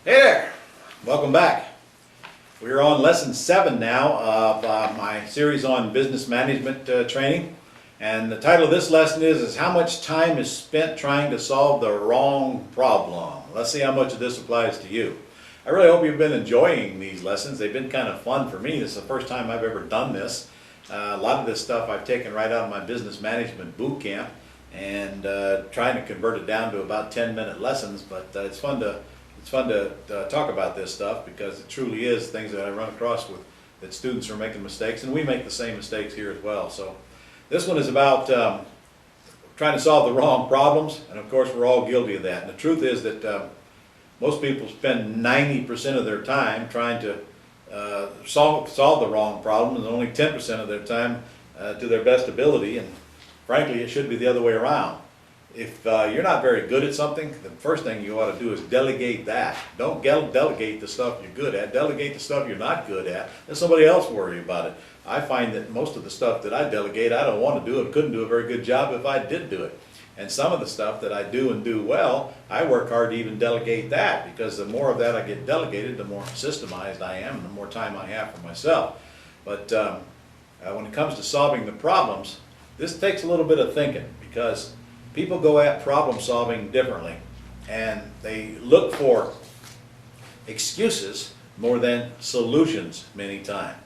Hey there, welcome back. We're on lesson 7 now of my series on business management training, and the title of this lesson is how much time is spent trying to solve the wrong problem. Let's see how much of this applies to you. I really hope you've been enjoying these lessons. They've been kind of fun for me. This is the first time I've ever done this. A lot of this stuff I've taken right out of my business management boot camp and trying to convert it down to about 10-minute lessons, but it's fun to talk about this stuff because it truly is things that I run across with that students are making mistakes, and we make the same mistakes here as well. So this one is about trying to solve the wrong problems, and of course we're all guilty of that. And the truth is that most people spend 90% of their time trying to solve the wrong problem, and only 10% of their time to their best ability. And frankly, it should be the other way around. If you're not very good at something, the first thing you ought to do is delegate that. Don't delegate the stuff you're good at. Delegate the stuff you're not good at. Let somebody else worry about it. I find that most of the stuff that I delegate, I don't want to do and couldn't do a very good job if I did do it. And some of the stuff that I do and do well, I work hard to even delegate that, because the more of that I get delegated, the more systemized I am and the more time I have for myself. But when it comes to solving the problems, this takes a little bit of thinking, because people go at problem solving differently, and they look for excuses more than solutions many times.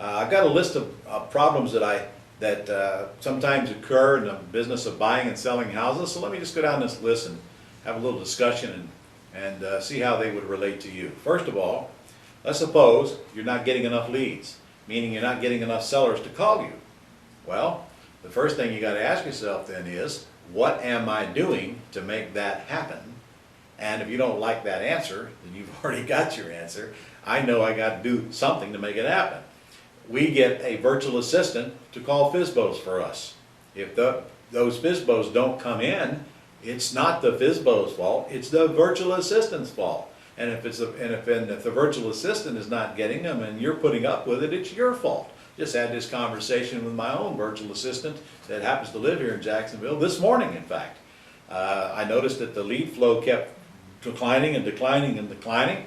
I've got a list of problems that sometimes occur in the business of buying and selling houses. So let me just go down this list and have a little discussion and see how they would relate to you. First of all, let's suppose you're not getting enough leads, meaning you're not getting enough sellers to call you. Well, the first thing you got to ask yourself then is, what am I doing to make that happen? And if you don't like that answer, then you've already got your answer. I know I got to do something to make it happen. We get a virtual assistant to call FSBOs for us. If those FSBOs don't come in, it's not the FSBO's fault, it's the virtual assistant's fault. And if the virtual assistant is not getting them and you're putting up with it, it's your fault. Just had this conversation with my own virtual assistant that happens to live here in Jacksonville this morning, in fact. I noticed that the lead flow kept declining and declining and declining,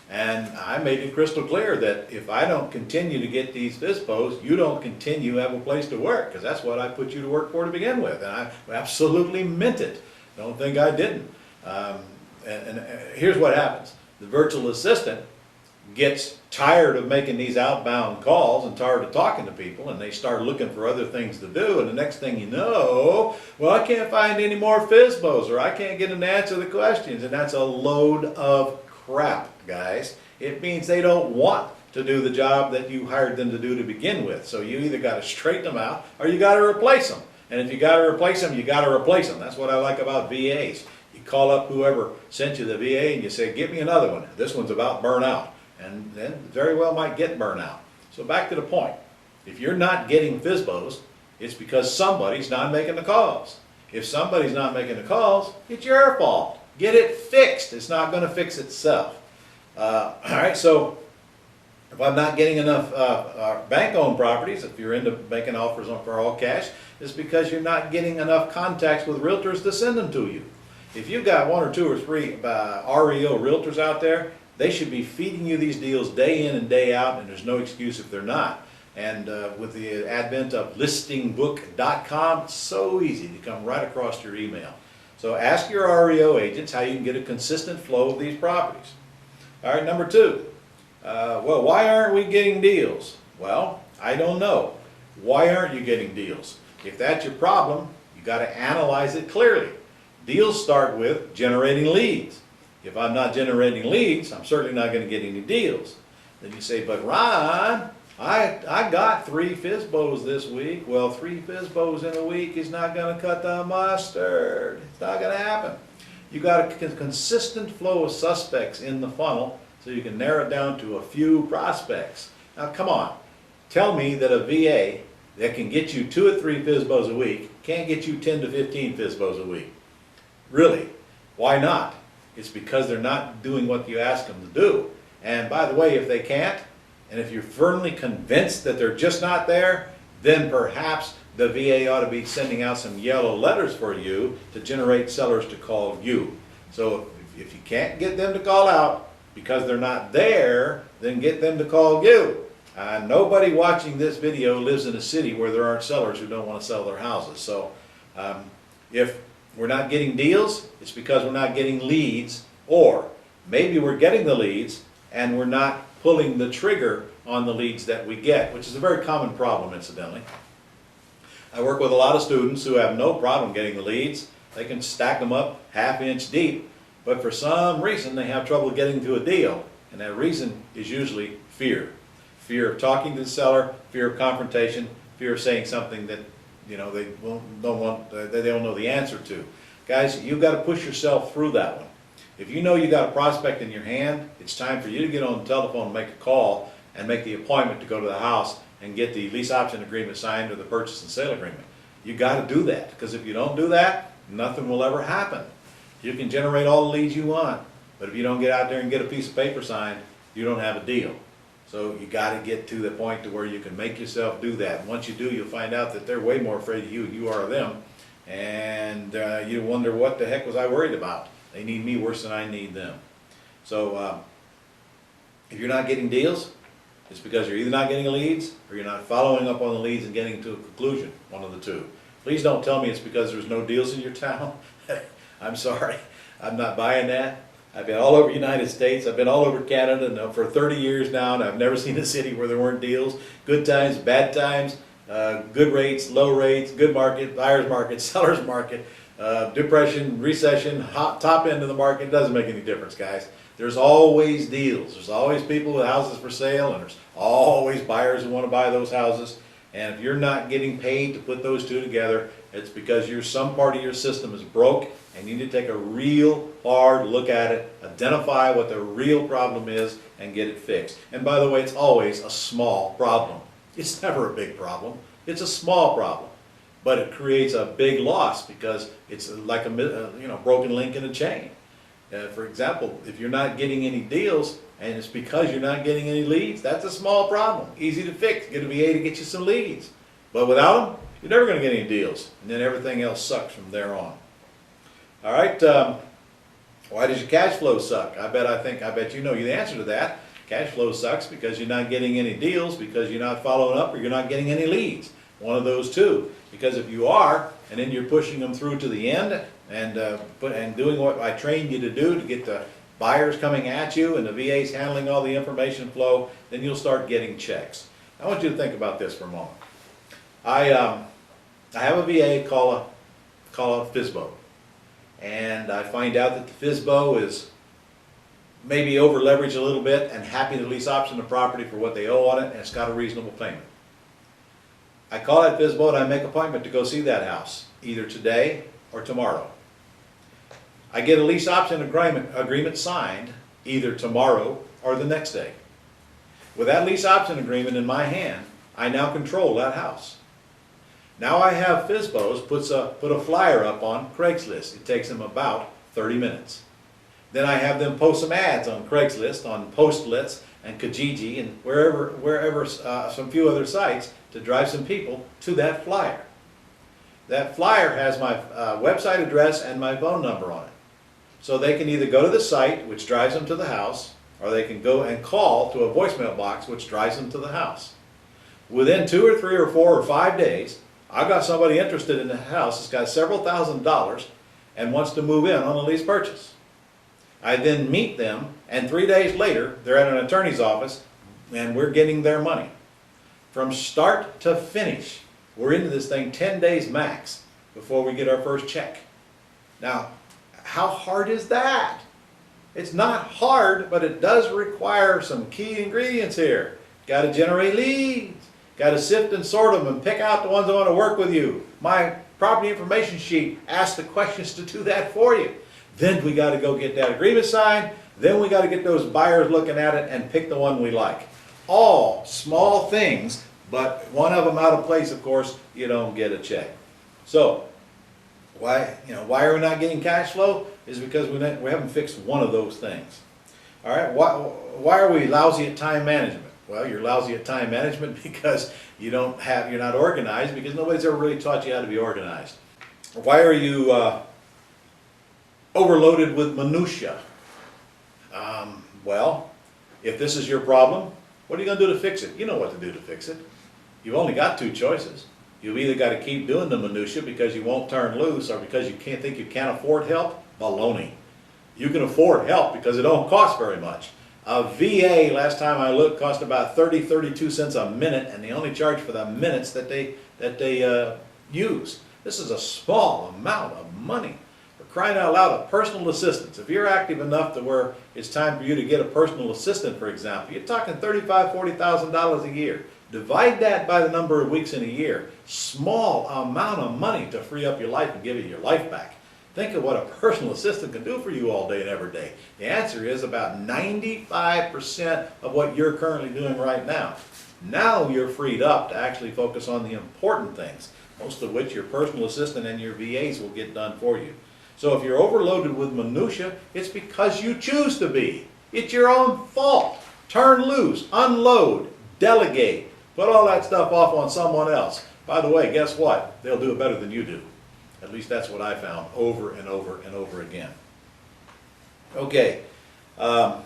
and I made it crystal clear that if I don't continue to get these FSBOs, you don't continue to have a place to work, because that's what I put you to work for to begin with, and I absolutely meant it. Don't think I didn't. And here's what happens. The virtual assistant gets tired of making these outbound calls and tired of talking to people, and they start looking for other things to do, and the next thing you know, well, I can't find any more FSBOs, or I can't get an answer to the questions, and that's a load of crap, guys. It means they don't want to do the job that you hired them to do to begin with. So you either got to straighten them out or you got to replace them. And if you got to replace them, you got to replace them. That's what I like about VAs. You call up whoever sent you the VA and you say, get me another one. This one's about burnout. And then very well might get burnout. So back to the point. If you're not getting FSBOs, it's because somebody's not making the calls. If somebody's not making the calls, it's your fault. Get it fixed. It's not going to fix itself. All right, so if I'm not getting enough bank-owned properties, if you're into making offers for all cash, it's because you're not getting enough contacts with realtors to send them to you. If you've got 1 or 2 or 3 REO realtors out there, they should be feeding you these deals day in and day out, and there's no excuse if they're not. And with the advent of listingbook.com, it's so easy to come right across your email. So ask your REO agents how you can get a consistent flow of these properties. All right, number 2. Well, why aren't we getting deals? Well, I don't know. Why aren't you getting deals? If that's your problem, you got to analyze it clearly. Deals start with generating leads. If I'm not generating leads, I'm certainly not going to get any deals. Then you say, but Ron, I got 3 FSBOs this week. Well, 3 FSBOs in a week is not going to cut the mustard. It's not going to happen. You got a consistent flow of suspects in the funnel so you can narrow it down to a few prospects. Now come on, tell me that a VA that can get you 2 or 3 FSBOs a week can't get you 10 to 15 FSBOs a week. Really? Why not? It's because they're not doing what you ask them to do. And by the way, if they can't, and if you're firmly convinced that they're just not there, then perhaps the VA ought to be sending out some yellow letters for you to generate sellers to call you. So if you can't get them to call out, because they're not there, then get them to call you. Nobody watching this video lives in a city where there aren't sellers who don't want to sell their houses. So if we're not getting deals, it's because we're not getting leads, or maybe we're getting the leads and we're not pulling the trigger on the leads that we get, which is a very common problem, incidentally. I work with a lot of students who have no problem getting the leads. They can stack them up ½ inch deep, but for some reason they have trouble getting to a deal, and that reason is usually fear. Fear of talking to the seller, fear of confrontation, fear of saying something that they don't know the answer to. Guys, you've got to push yourself through that one. If you know you got a prospect in your hand, it's time for you to get on the telephone and make a call and make the appointment to go to the house and get the lease option agreement signed or the purchase and sale agreement. You got to do that, because if you don't do that, nothing will ever happen. You can generate all the leads you want, but if you don't get out there and get a piece of paper signed, you don't have a deal. So you got to get to the point to where you can make yourself do that. And once you do, you'll find out that they're way more afraid of you than you are of them, and you wonder, what the heck was I worried about? They need me worse than I need them. So if you're not getting deals, it's because you're either not getting leads or you're not following up on the leads and getting to a conclusion, one of the two. Please don't tell me it's because there's no deals in your town. I'm sorry, I'm not buying that. I've been all over the United States, I've been all over Canada for 30 years now, and I've never seen a city where there weren't deals. Good times, bad times, good rates, low rates, good market, buyer's market, seller's market, depression, recession, top end of the market. It doesn't make any difference, guys. There's always deals. There's always people with houses for sale, and there's always buyers who want to buy those houses. And if you're not getting paid to put those two together, it's because some part of your system is broke, and you need to take a real hard look at it, identify what the real problem is, and get it fixed. And by the way, it's always a small problem. It's never a big problem. It's a small problem. But it creates a big loss because it's like a broken link in a chain. For example, if you're not getting any deals and it's because you're not getting any leads, that's a small problem. Easy to fix. Get a VA to get you some leads. But without them, you're never going to get any deals. And then everything else sucks from there on. All right. Why does your cash flow suck? I bet you know the answer to that. Cash flow sucks because you're not getting any deals, because you're not following up, or you're not getting any leads. One of those two. Because if you are, and then you're pushing them through to the end and doing what I trained you to do to get the buyers coming at you and the VAs handling all the information flow, then you'll start getting checks. I want you to think about this for a moment. I have a VA call a FSBO, and I find out that the FSBO is maybe over leveraged a little bit and happy to lease option the property for what they owe on it, and it's got a reasonable payment. I call that FSBO and I make an appointment to go see that house, either today or tomorrow. I get a lease option agreement signed either tomorrow or the next day. With that lease option agreement in my hand, I now control that house. Now I have FSBOs put a flyer up on Craigslist. It takes them about 30 minutes. Then I have them post some ads on Craigslist, on Postlets and Kijiji and wherever some few other sites to drive some people to that flyer. That flyer has my website address and my phone number on it. So they can either go to the site, which drives them to the house, or they can go and call to a voicemail box, which drives them to the house. Within 2 or 3 or 4 or 5 days, I've got somebody interested in the house that's got several $1,000s and wants to move in on a lease purchase. I then meet them, and 3 days later, they're at an attorney's office, and we're getting their money. From start to finish, we're into this thing 10 days max before we get our first check. Now, how hard is that? It's not hard, but it does require some key ingredients here. Got to generate leads. Got to sift and sort them and pick out the ones that want to work with you. My property information sheet asks the questions to do that for you. Then we got to go get that agreement signed. Then we got to get those buyers looking at it and pick the one we like. All small things, but one of them out of place, of course, you don't get a check. So why are we not getting cash flow? Is because we haven't fixed one of those things. All right. Why are we lousy at time management? Well, you're lousy at time management because you're not organized, because nobody's ever really taught you how to be organized. Why are you overloaded with minutia? Well, if this is your problem, what are you going to do to fix it? You know what to do to fix it. You've only got two choices. You've either got to keep doing the minutia because you won't turn loose, or because you can't think you can't afford help. Baloney. You can afford help because it don't cost very much. A VA, last time I looked, cost about 32 cents a minute, and they only charge for the minutes that they use. This is a small amount of money. For crying out loud, a personal assistant. If you're active enough to where it's time for you to get a personal assistant, for example, you're talking $35,000, $40,000 a year. Divide that by the number of weeks in a year. Small amount of money to free up your life and give you your life back. Think of what a personal assistant can do for you all day and every day. The answer is about 95% of what you're currently doing right now. Now you're freed up to actually focus on the important things, most of which your personal assistant and your VAs will get done for you. So if you're overloaded with minutia, it's because you choose to be. It's your own fault. Turn loose, unload, delegate, put all that stuff off on someone else. By the way, guess what? They'll do it better than you do. At least that's what I found over and over and over again. Okay, the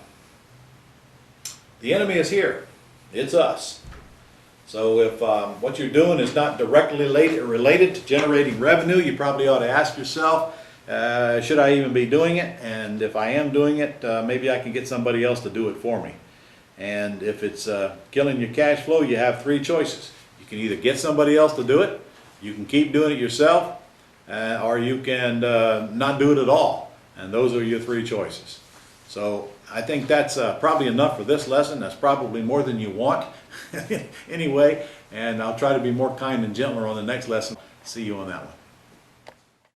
enemy is here. It's us. So if what you're doing is not directly related to generating revenue, you probably ought to ask yourself, should I even be doing it? And if I am doing it, maybe I can get somebody else to do it for me. And if it's killing your cash flow, you have three choices. You can either get somebody else to do it, you can keep doing it yourself, or you can not do it at all. And those are your three choices. So I think that's probably enough for this lesson. That's probably more than you want anyway. And I'll try to be more kind and gentler on the next lesson. See you on that one.